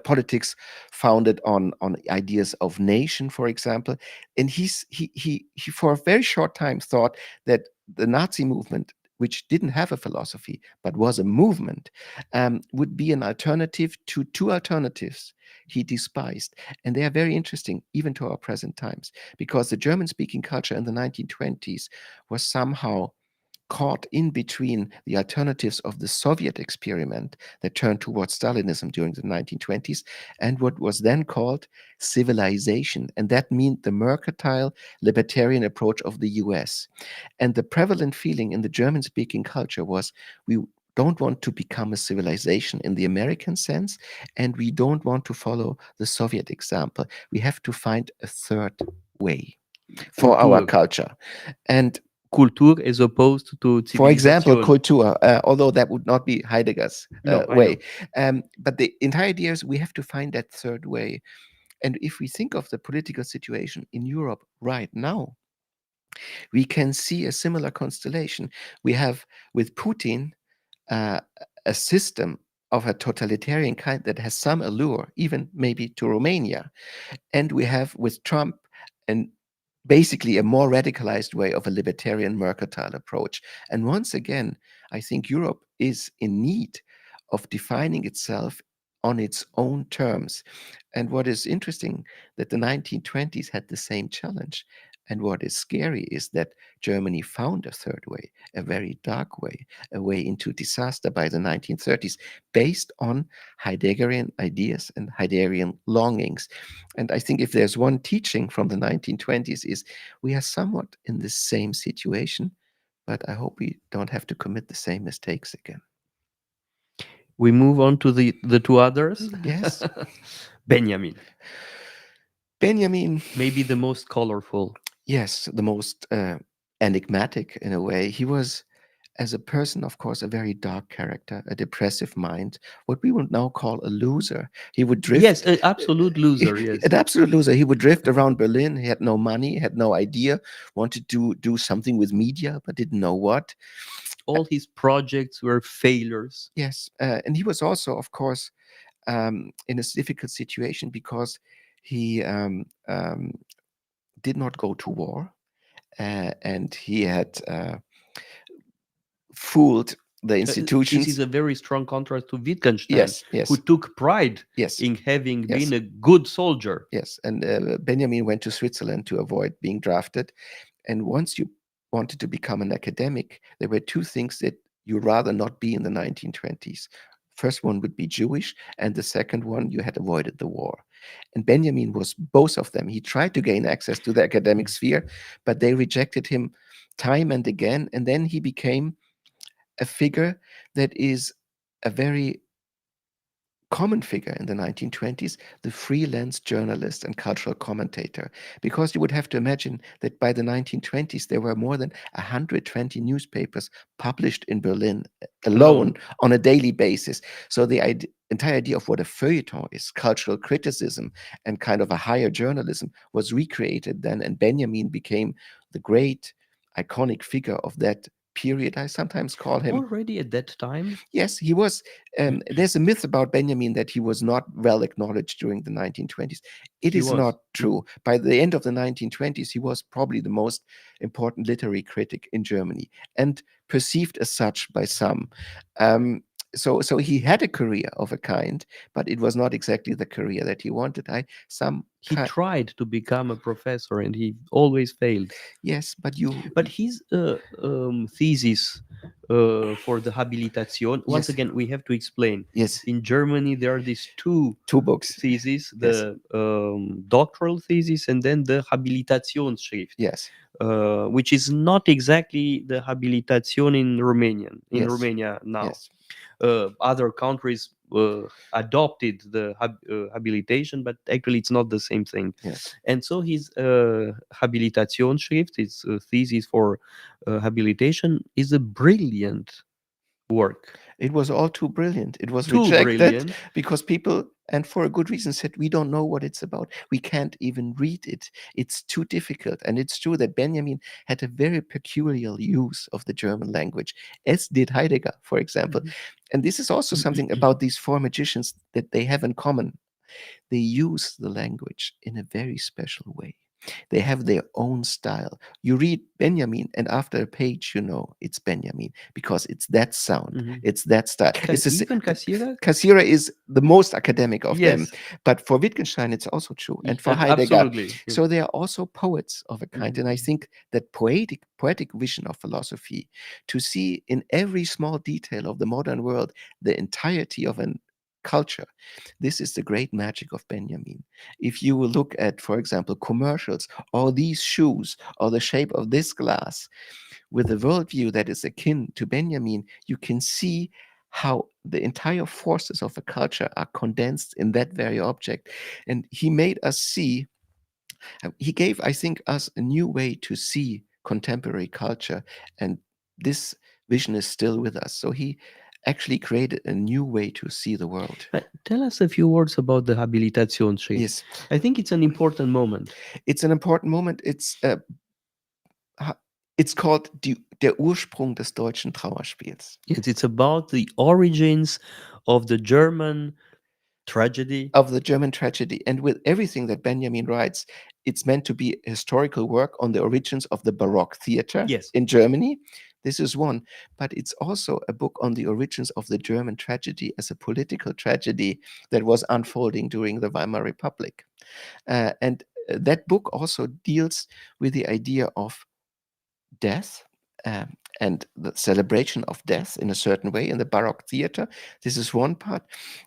politics founded on ideas of nation, for example. And he for a very short time thought that the Nazi movement, which didn't have a philosophy, but was a movement, would be an alternative to two alternatives he despised. And they are very interesting, even to our present times, because the German-speaking culture in the 1920s was somehow caught in between the alternatives of the Soviet experiment that turned towards Stalinism during the 1920s and what was then called civilization. And that meant the mercantile libertarian approach of the US. And the prevalent feeling in the German-speaking culture was, we don't want to become a civilization in the American sense, and we don't want to follow the Soviet example. We have to find a third way for our culture. And Kultur as opposed to civilization. For example, Kultur, although that would not be Heidegger's way. But the entire idea is we have to find that third way. And if we think of the political situation in Europe right now, we can see a similar constellation. We have with Putin a system of a totalitarian kind that has some allure, even maybe to Romania. And we have with Trump and basically a more radicalized way of a libertarian mercantile approach. And once again, I think Europe is in need of defining itself on its own terms. And what is interesting, that the 1920s had the same challenge. And what is scary is that Germany found a third way, a very dark way, a way into disaster by the 1930s, based on Heideggerian ideas and Heideggerian longings. And I think if there's one teaching from the 1920s is we are somewhat in the same situation, but I hope we don't have to commit the same mistakes again. We move on to the two others. Yes. Benjamin. Benjamin. Maybe the most colorful. Yes, the most enigmatic in a way. He was, as a person, of course, a very dark character, a depressive mind, what we would now call a loser. He would drift. Yes, an absolute loser, yes. An absolute loser. He would drift around Berlin. He had no money, had no idea, wanted to do something with media, but didn't know what. All his projects were failures. Yes, and he was also, of course, in a difficult situation because he did not go to war, and he had fooled the institutions. This is a very strong contrast to Wittgenstein, Yes, yes. who took pride Yes. in having Yes. been a good soldier. Yes, and Benjamin went to Switzerland to avoid being drafted. And once you wanted to become an academic, there were two things that you rather not be in the 1920s. First one would be Jewish, and the second one, you had avoided the war. And Benjamin was both of them. He tried to gain access to the academic sphere, but they rejected him time and again. And then he became a figure that is a very common figure in the 1920s, the freelance journalist and cultural commentator, because you would have to imagine that by the 1920s, there were more than 120 newspapers published in Berlin alone on a daily basis. So the entire idea of what a feuilleton is, cultural criticism and kind of a higher journalism, was recreated then, and Benjamin became the great iconic figure of that period. I sometimes call him. Already at that time? Yes, he was. There's a myth about Benjamin that he was not well acknowledged during the 1920s. It is not true. By the end of the 1920s, he was probably the most important literary critic in Germany and perceived as such by some. So he had a career of a kind, but it was not exactly the career that he wanted. He tried to become a professor and he always failed. Yes, but his thesis for the habilitation, once again, we have to explain. Yes. In Germany, there are these two books. Theses, the doctoral thesis and then the Habilitationsschrift. Yes. Which is not exactly the Habilitation in Romanian, Romania now. Yes. Other countries adopted the habilitation, but actually it's not the same thing. Yes. And so his Habilitationsschrift, his thesis for habilitation, is a brilliant work. It was all too brilliant. It was Too rejected brilliant. because people, and for a good reason, said, we don't know what it's about. We can't even read it. It's too difficult. And it's true that Benjamin had a very peculiar use of the German language, as did Heidegger, for example. And this is also something about these four magicians that they have in common. They use the language in a very special way. They have their own style. You read Benjamin, and after a page, you know it's Benjamin because it's that sound, it's that style. Even Cassirer? Cassirer is the most academic of them, but for Wittgenstein, it's also true, and for Heidegger. Absolutely. So they are also poets of a kind, and I think that poetic vision of philosophy, to see in every small detail of the modern world the entirety of an culture. This is the great magic of Benjamin. If you will look at, for example, commercials or these shoes or the shape of this glass with a worldview that is akin to Benjamin, you can see how the entire forces of a culture are condensed in that very object. And he made us see, he gave, I think, us a new way to see contemporary culture. And this vision is still with us. So he actually created a new way to see the world. But tell us a few words about the Habilitationsschrift. Yes. I think it's an important moment. It's an important moment. It's called Der Ursprung des deutschen Trauerspiels. Yes, it's about the origins of the German tragedy. And with everything that Benjamin writes, it's meant to be a historical work on the origins of the Baroque theater in Germany. This is one, but it's also a book on the origins of the German tragedy as a political tragedy that was unfolding during the Weimar Republic. And that book also deals with the idea of death and the celebration of death in a certain way in the Baroque theater. This is one part.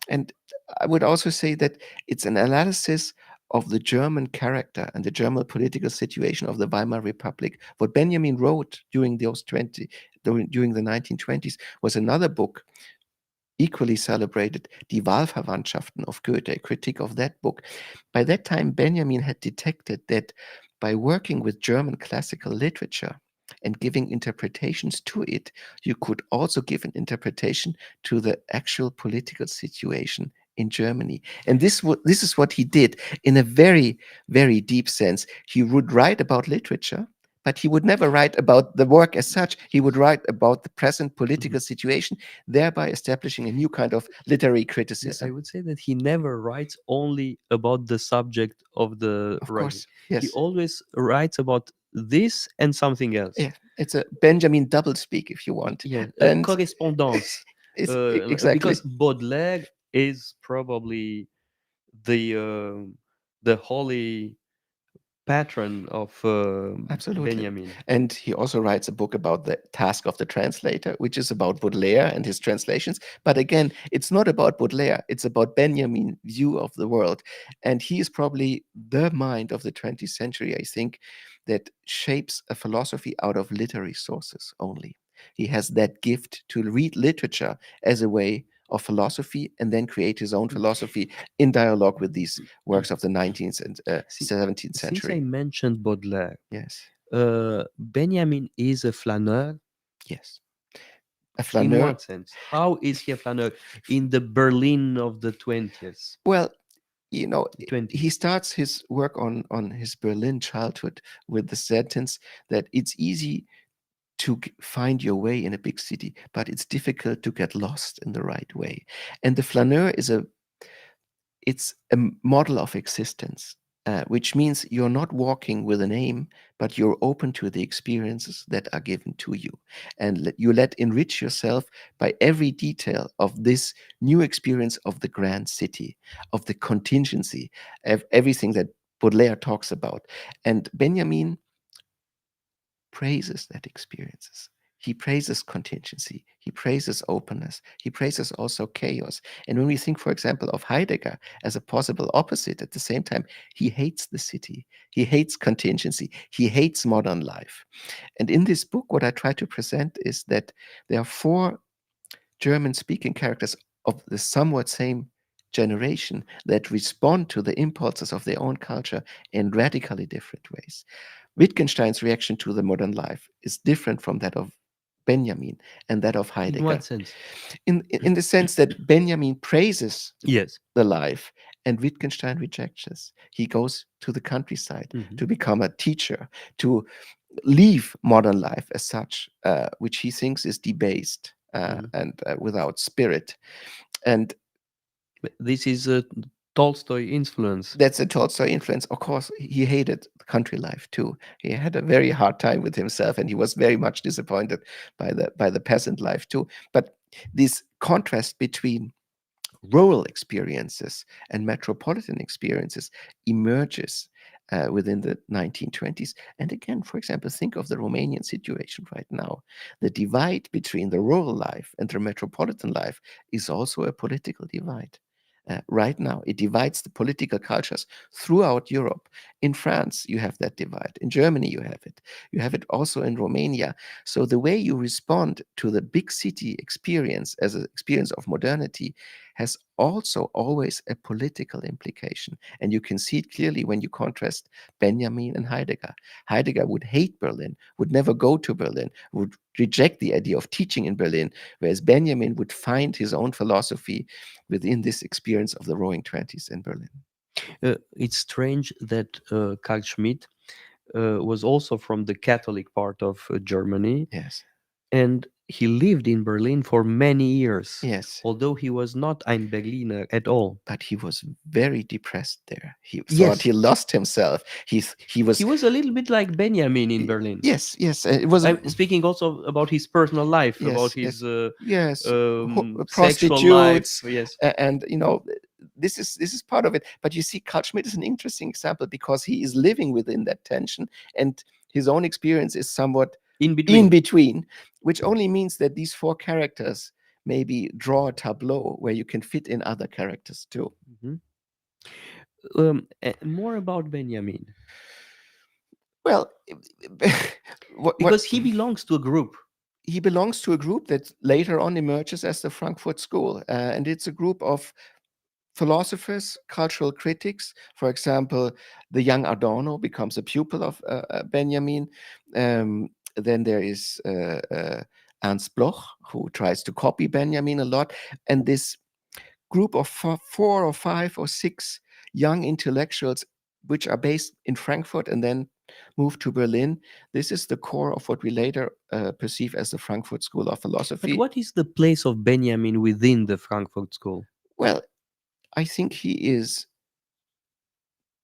And I would also say that it's an analysis of the German character and the German political situation of the Weimar Republic. What Benjamin wrote during the 1920s was another book, equally celebrated, Die Wahlverwandtschaften of Goethe, a critique of that book. By that time, Benjamin had detected that by working with German classical literature and giving interpretations to it, you could also give an interpretation to the actual political situation in Germany. And this is what he did in a very, very deep sense. He would write about literature, but he would never write about the work as such. He would write about the present political situation, thereby establishing a new kind of literary criticism. I would say that he never writes only about the subject of the writing. Course, yes. He always writes about this and something else. Yeah, it's a Benjamin doublespeak, if you want. Yeah, And correspondence. exactly. Because Baudelaire is probably the holy patron of Absolutely. Benjamin. And he also writes a book about the task of the translator, which is about Baudelaire and his translations. But again, it's not about Baudelaire, it's about Benjamin's view of the world. And he is probably the mind of the 20th century, I think, that shapes a philosophy out of literary sources only. He has that gift to read literature as a way of philosophy and then create his own philosophy in dialogue with these works of the 19th and 17th Since century. I mentioned Baudelaire, Yes. Benjamin is a flaneur. Yes. A In flaneur. what sense? How is he a flaneur in the Berlin of the 20th? Well, you know, 20. he starts his work on his Berlin childhood with the sentence that it's easy to find your way in a big city, but it's difficult to get lost in the right way. And the flaneur is it's a model of existence, which means you're not walking with an aim, but you're open to the experiences that are given to you. And you let enrich yourself by every detail of this new experience of the grand city, of the contingency, of everything that Baudelaire talks about. And Benjamin praises that experiences. He praises contingency. He praises openness. He praises also chaos. And when we think, for example, of Heidegger as a possible opposite, at the same time, he hates the city. He hates contingency. He hates modern life. And in this book, what I try to present is that there are 4 German-speaking characters of the somewhat same generation that respond to the impulses of their own culture in radically different ways. Wittgenstein's reaction to the modern life is different from that of Benjamin and that of Heidegger. In what sense? In the sense that Benjamin praises Yes. the life and Wittgenstein rejects this. He goes to the countryside to become a teacher, to leave modern life as such, which he thinks is debased and without spirit. And this is a Tolstoy influence. That's a Tolstoy influence. Of course, he hated country life too. He had a very hard time with himself, and he was very much disappointed by the peasant life too. But this contrast between rural experiences and metropolitan experiences emerges within the 1920s. And again, for example, think of the Romanian situation right now. The divide between the rural life and the metropolitan life is also a political divide. Right now, it divides the political cultures throughout Europe. In France, you have that divide. In Germany, you have it. You have it also in Romania. So the way you respond to the big city experience as an experience of modernity has also always a political implication. And you can see it clearly when you contrast Benjamin and Heidegger. Heidegger would hate Berlin, would never go to Berlin, would reject the idea of teaching in Berlin, whereas Benjamin would find his own philosophy within this experience of the Roaring Twenties in Berlin. It's strange that Carl Schmitt was also from the Catholic part of Germany. Yes. And he lived in Berlin for many years. Yes. Although he was not ein Berliner at all. But he was very depressed there. He thought he lost himself. He was a little bit like Benjamin in Berlin. Yes. It was. I'm speaking also about his personal life, about his prostitutes. sexual life. Yes. And you know, this is part of it. But you see, Carl Schmitt is an interesting example because he is living within that tension, and his own experience is somewhat in between, which only means that these 4 characters maybe draw a tableau where you can fit in other characters too. More about Benjamin. Well, because he belongs to a group. He belongs to a group that later on emerges as the Frankfurt School, and it's a group of philosophers, cultural critics. For example, the young Adorno becomes a pupil of Benjamin. Then there is Ernst Bloch, who tries to copy Benjamin a lot. And this group of 4 or 5 or 6 young intellectuals, which are based in Frankfurt and then move to Berlin, this is the core of what we later perceive as the Frankfurt School of Philosophy. But what is the place of Benjamin within the Frankfurt School? Well, I think he is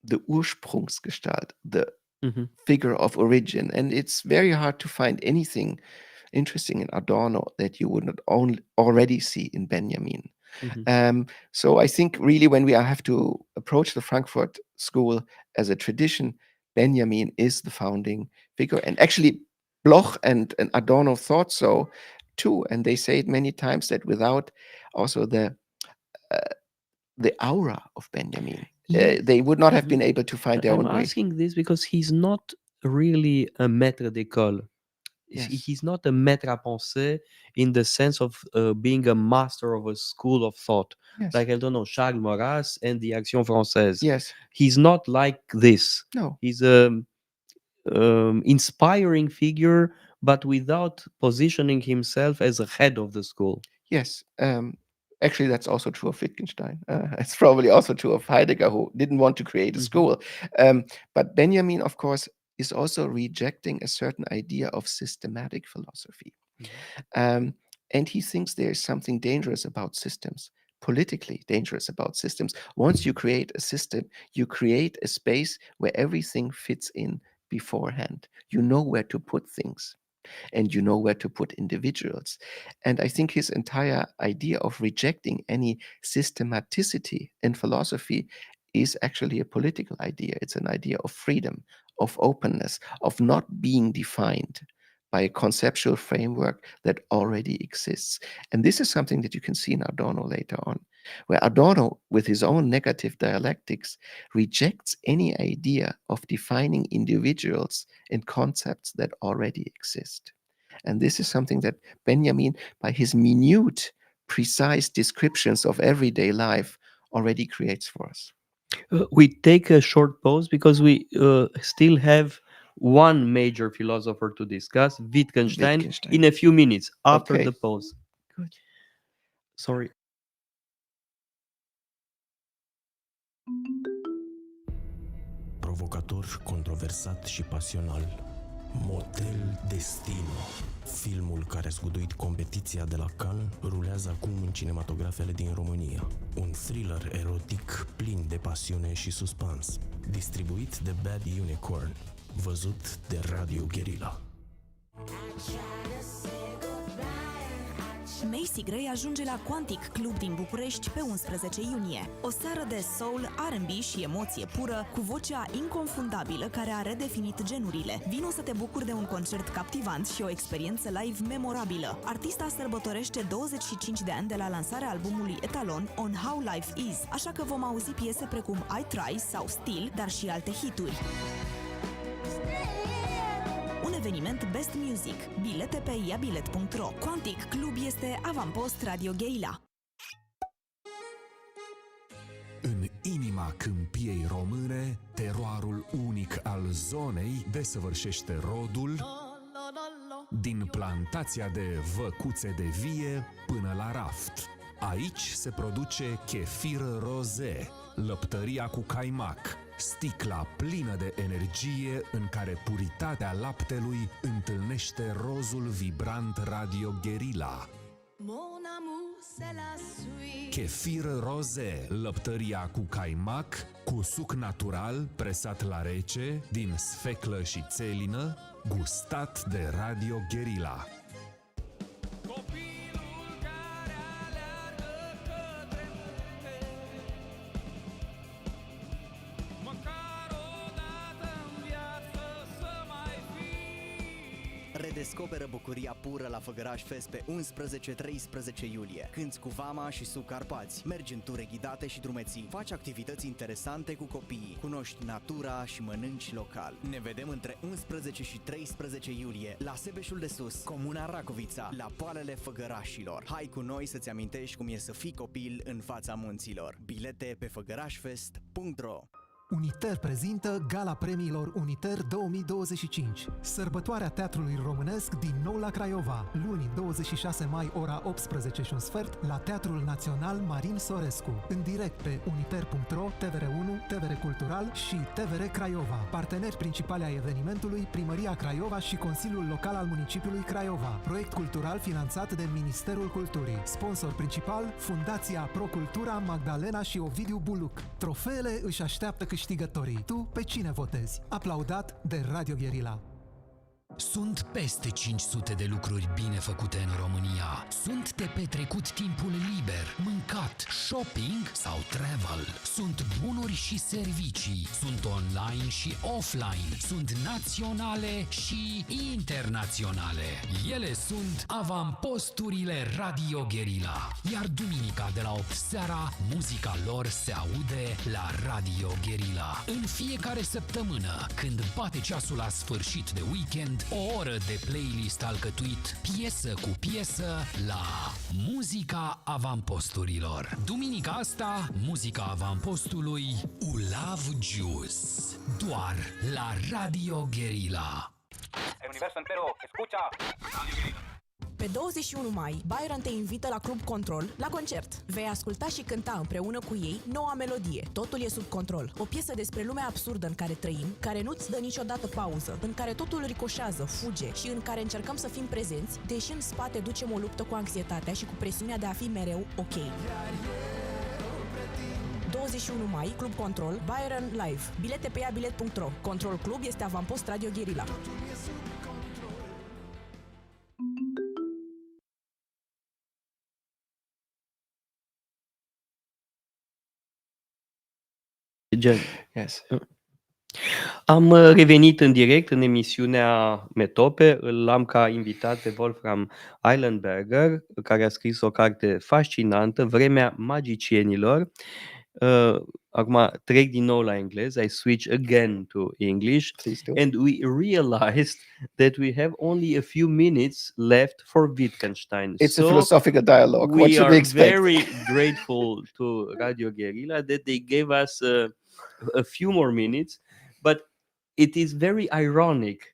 the Ursprungsgestalt, the figure of origin. And it's very hard to find anything interesting in Adorno that you would not already see in Benjamin. So I think really when we have to approach the Frankfurt School as a tradition, Benjamin is the founding figure. And actually Bloch and Adorno thought so too. And they say it many times that without also the aura of Benjamin, they would not have been able to find their own way. I'm asking this because he's not really a maître d'école. Yes. He's not a maître à penser in the sense of being a master of a school of thought. Yes. Like, I don't know, Charles Maurras and the Action Française. Yes. He's not like this. No. He's a inspiring figure, but without positioning himself as a head of the school. Yes. Actually, that's also true of Wittgenstein. It's probably also true of Heidegger, who didn't want to create a school. But Benjamin, of course, is also rejecting a certain idea of systematic philosophy. And he thinks there is something dangerous about systems, politically dangerous about systems. Once you create a system, you create a space where everything fits in beforehand. You know where to put things, and you know where to put individuals. And I think his entire idea of rejecting any systematicity in philosophy is actually a political idea. It's an idea of freedom, of openness, of not being defined by a conceptual framework that already exists. And this is something that you can see in Adorno later on, where Adorno, with his own negative dialectics, rejects any idea of defining individuals in concepts that already exist. And this is something that Benjamin, by his minute, precise descriptions of everyday life, already creates for us. We take a short pause because we still have one major philosopher to discuss, Wittgenstein, in a few minutes after the pause. Good. Sorry. Provocator, controversat și pasional. Motel Destino. Filmul care a zguduit competiția de la Cannes rulează acum în cinematografele din România. Un thriller erotic plin de pasiune și suspans. Distribuit de Bad Unicorn. Văzut de Radio Guerrilla. Macy Gray ajunge la Quantic Club din București pe 11 iunie. O seară de soul, R&B și emoție pură, cu vocea inconfundabilă care a redefinit genurile. Vino să te bucuri de un concert captivant și o experiență live memorabilă. Artista sărbătorește 25 de ani de la lansarea albumului Etalon, On How Life Is, așa că vom auzi piese precum I Try sau Still, dar și alte hituri. Un eveniment Best Music. Bilete pe iabilet.ro. Quantic Club este avampost Radio Guerrilla. În inima câmpiei române, teroarul unic al zonei desăvârșește rodul din plantația de văcuțe de vie până la raft. Aici se produce chefir roze, lăptăria cu caimac, sticla plină de energie în care puritatea laptelui întâlnește rozul vibrant Radio Guerrilla. Chefir roze, lăptăria cu caimac, cu suc natural presat la rece, din sfeclă și țelină, gustat de Radio Guerrilla. Redescoperă bucuria pură la Făgăraș Fest pe 11-13 iulie. Cânți cu vama și sub Carpați, mergi în ture ghidate și drumeții, faci activități interesante cu copiii, cunoști natura și mănânci local. Ne vedem între 11 și 13 iulie la Sebeșul de Sus, Comuna Racovița, la poalele Făgărașilor. Hai cu noi să-ți amintești cum e să fii copil în fața munților. Bilete pe făgărașfest.ro. Uniter prezintă Gala Premiilor Uniter 2025. Sărbătoarea teatrului românesc din nou la Craiova. Luni, 26 mai, ora 18:15, la Teatrul Național Marin Sorescu. În direct pe uniter.ro, TVR1, TVR Cultural și TVR Craiova. Parteneri principali ai evenimentului, Primăria Craiova și Consiliul Local al Municipiului Craiova. Proiect cultural finanțat de Ministerul Culturii. Sponsor principal, Fundația Pro Cultura Magdalena și Ovidiu Buluc. Trofeele își așteaptă câștigătorii. câștigătorii. Tu pe cine votezi? Aplaudat de Radio Guerrilla. Sunt peste 500 de lucruri bine făcute în România. Sunt de petrecut timpul liber, mâncat, shopping sau travel. Sunt bunuri și servicii. Sunt online și offline. Sunt naționale și internaționale. Ele sunt avamposturile Radio Guerrilla. Iar duminica de la 8 seara, muzica lor se aude la Radio Guerrilla. În fiecare săptămână, când bate ceasul la sfârșit de weekend, o oră de playlist alcătuit piesă cu piesă la muzica avamposturilor. Duminica asta, muzica avampostului Ulav Juice. Doar la Radio Guerrilla. El universo entero escucha. Radio Guerrilla. Pe 21 mai, Byron te invită la Club Control la concert. Vei asculta și cânta împreună cu ei noua melodie, Totul e sub control. O piesă despre lumea absurdă în care trăim, care nu-ți dă niciodată pauză, în care totul ricoșează, fuge și în care încercăm să fim prezenți, deși în spate ducem o luptă cu anxietatea și cu presiunea de a fi mereu ok. 21 mai, Club Control, Byron Live. Bilete pe iabilet.ro. Control Club este avampost Radio Guerrilla. Yes. Am revenit în direct în emisiunea Metope. Îl am ca invitat pe Wolfram Eilenberger, care a scris o carte fascinantă, Vremea magicienilor. Acum trec din nou la engleză. I switch again to English. Please do. And we realized that we have only a few minutes left for Wittgenstein. It's a philosophical dialogue. What We should are we expect? very grateful to Radio Guerrilla that they gave us a few more minutes, but it is very ironic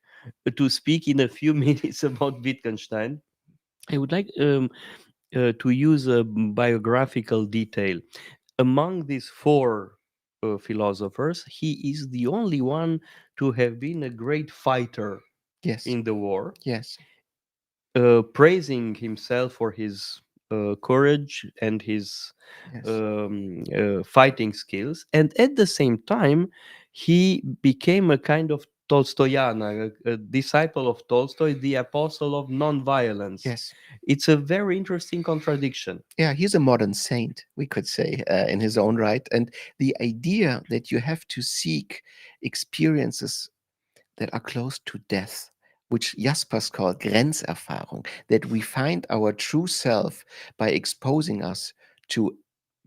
to speak in a few minutes about Wittgenstein. I would like to use a biographical detail. Among these four philosophers, he is the only one to have been a great fighter Yes. in the war, Yes. praising himself for his courage and his Yes. fighting skills. And at the same time, he became a kind of Tolstoyan, a disciple of Tolstoy, the apostle of nonviolence. Yes. It's a very interesting contradiction. Yeah, he's a modern saint, we could say, in his own right. And the idea that you have to seek experiences that are close to death, which Jaspers called Grenzerfahrung, that we find our true self by exposing us to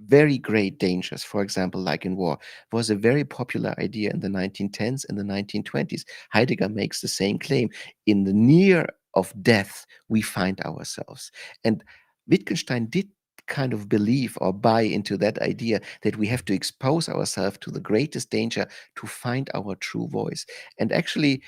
very great dangers, for example, like in war, was a very popular idea in the 1910s and the 1920s. Heidegger makes the same claim. In the near of death, we find ourselves. And Wittgenstein did kind of believe or buy into that idea that we have to expose ourselves to the greatest danger to find our true voice. And actually,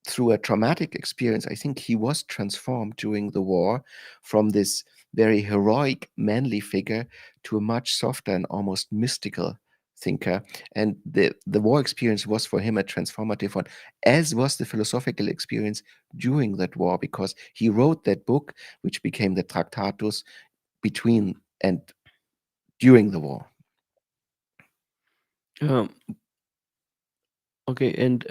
through a traumatic experience, I think he was transformed during the war from this very heroic, manly figure to a much softer and almost mystical thinker. And the war experience was for him a transformative one, as was the philosophical experience during that war, because he wrote that book, which became the Tractatus, between and during the war. Okay, and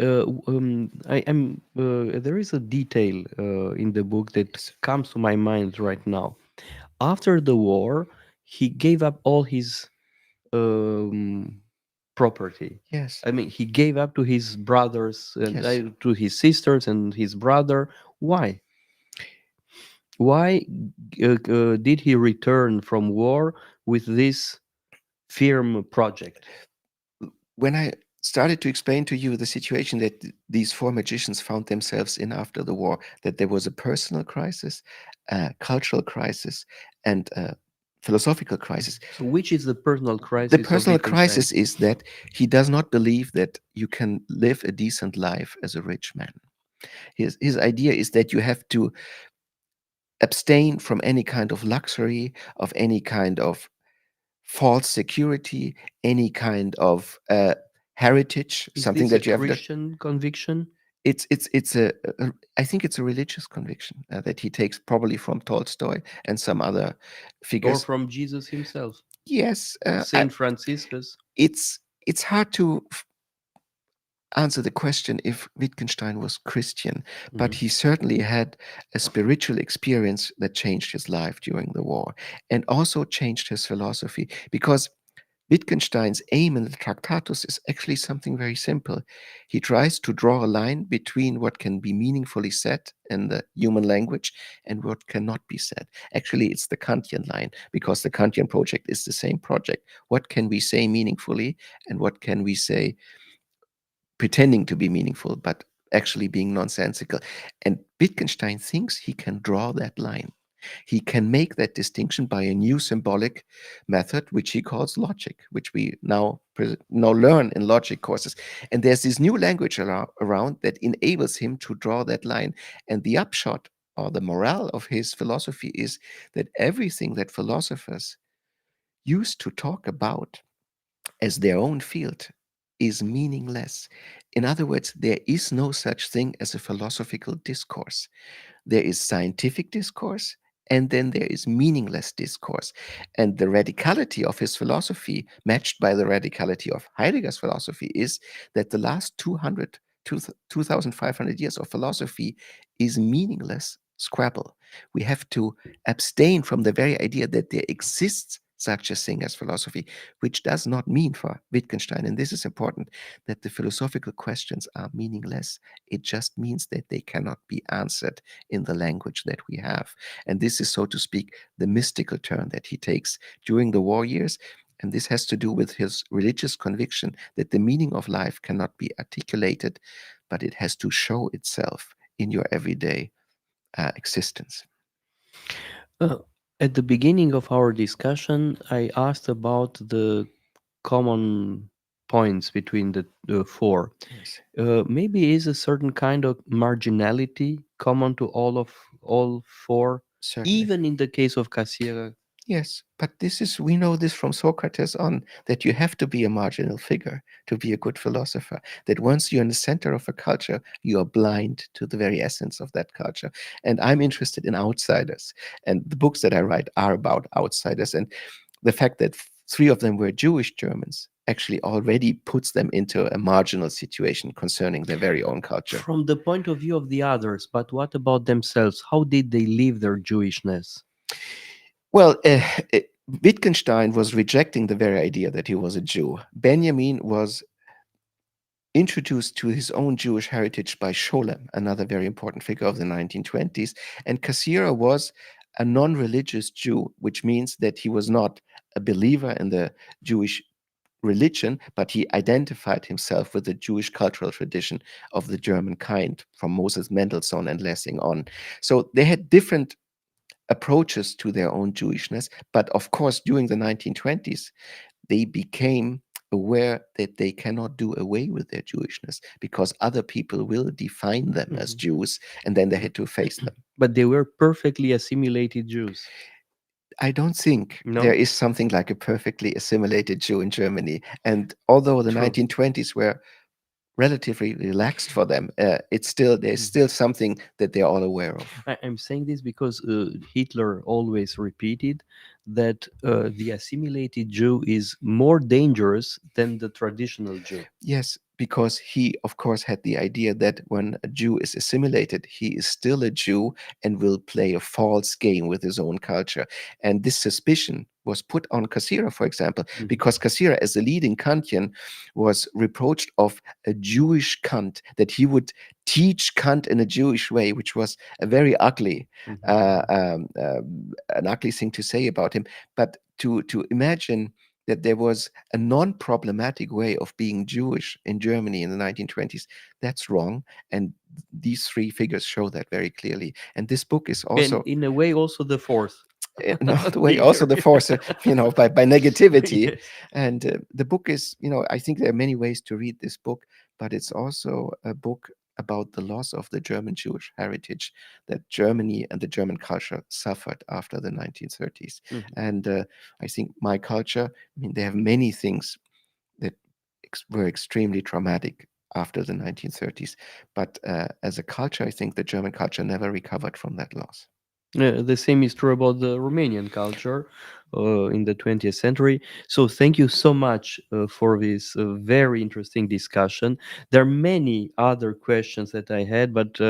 there is a detail in the book that comes to my mind right now. After the war, he gave up all his property. Yes. I mean, he gave up to his brothers and Yes. to his sisters and his brother. Why? Why did he return from war with this firm project? When I started to explain to you the situation that these four magicians found themselves in after the war, that there was a personal crisis, a cultural crisis, and a philosophical crisis. So which is the personal crisis? The of personal Wittgenstein? crisis is that he does not believe that you can live a decent life as a rich man. His idea is that you have to abstain from any kind of luxury, of any kind of false security, any kind of heritage, Is something this that a you have. Christian conviction? It's I think it's a religious conviction that he takes probably from Tolstoy and some other Or figures. from Jesus himself? Yes, Saint Franciscus? it's hard to answer the question if Wittgenstein was Christian, but he certainly had a spiritual experience that changed his life during the war and also changed his philosophy, because Wittgenstein's aim in the Tractatus is actually something very simple. He tries to draw a line between what can be meaningfully said in the human language and what cannot be said. Actually, it's the Kantian line, because the Kantian project is the same project. What can we say meaningfully, and what can we say pretending to be meaningful, but actually being nonsensical? And Wittgenstein thinks he can draw that line. He can make that distinction by a new symbolic method, which he calls logic, which we now learn in logic courses. And there's this new language around that enables him to draw that line. And the upshot, or the morale of his philosophy, is that everything that philosophers used to talk about as their own field is meaningless. In other words, there is no such thing as a philosophical discourse. There is scientific discourse, and then there is meaningless discourse. And the radicality of his philosophy, matched by the radicality of Heidegger's philosophy, is that the last 2,500 years of philosophy is meaningless scrabble. We have to abstain from the very idea that there exists such a thing as philosophy, which does not mean for Wittgenstein, and this is important, that the philosophical questions are meaningless. It just means that they cannot be answered in the language that we have. And this is, so to speak, the mystical turn that he takes during the war years. And this has to do with his religious conviction that the meaning of life cannot be articulated, but it has to show itself in your everyday existence. At the beginning of our discussion, I asked about the common points between the four. Yes. Maybe is a certain kind of marginality common to all four, Certainly. even in the case of Cassirer. Yes, but we know this from Socrates on, that you have to be a marginal figure to be a good philosopher. That once you're in the center of a culture, you are blind to the very essence of that culture. And I'm interested in outsiders. And the books that I write are about outsiders. And the fact that 3 of them were Jewish Germans actually already puts them into a marginal situation concerning their very own culture. From the point of view of the others, but what about themselves? How did they live their Jewishness? Well, Wittgenstein was rejecting the very idea that he was a Jew. Benjamin was introduced to his own Jewish heritage by Scholem, another very important figure of the 1920s. And Cassirer was a non-religious Jew, which means that he was not a believer in the Jewish religion, but he identified himself with the Jewish cultural tradition of the German kind, from Moses Mendelssohn and Lessing on. So they had different approaches to their own Jewishness, but of course, during the 1920s, they became aware that they cannot do away with their Jewishness because other people will define them as Jews, and then they had to face them. But they were perfectly assimilated Jews. I don't think there is something like a perfectly assimilated Jew in Germany. And although the 1920s were relatively relaxed for them, there's still something that they're all aware of. I'm saying this because Hitler always repeated that the assimilated Jew is more dangerous than the traditional Jew. Yes, because he, of course, had the idea that when a Jew is assimilated, he is still a Jew and will play a false game with his own culture. And this suspicion was put on Cassirer, for example, because Cassirer, as a leading Kantian, was reproached of a Jewish Kant, that he would teach Kant in a Jewish way, which was a very ugly, an ugly thing to say about him. But to imagine that there was a non-problematic way of being Jewish in Germany in the 1920s, that's wrong. And these 3 figures show that very clearly. And this book is also... And in a way, also the fourth. the way also the force, by negativity. Yes. And the book is, I think there are many ways to read this book, but it's also a book about the loss of the German Jewish heritage that Germany and the German culture suffered after the 1930s. And I think my culture, they have many things that were extremely traumatic after the 1930s. But as a culture, I think the German culture never recovered from that loss. The same is true about the Romanian culture in the 20th century. So thank you so much for this very interesting discussion. There are many other questions that I had, but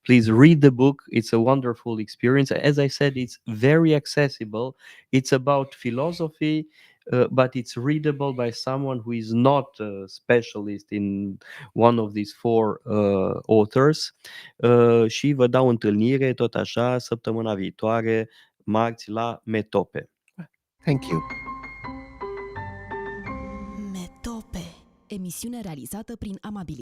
please read the book. It's a wonderful experience. As I said, it's very accessible. It's about philosophy, but it's readable by someone who is not a specialist in one of these four authors. Și vă dau întâlnire tot așa săptămâna viitoare, marți, la Metope. Thank you. Metope. Emisiune realizată prin amabilitatea.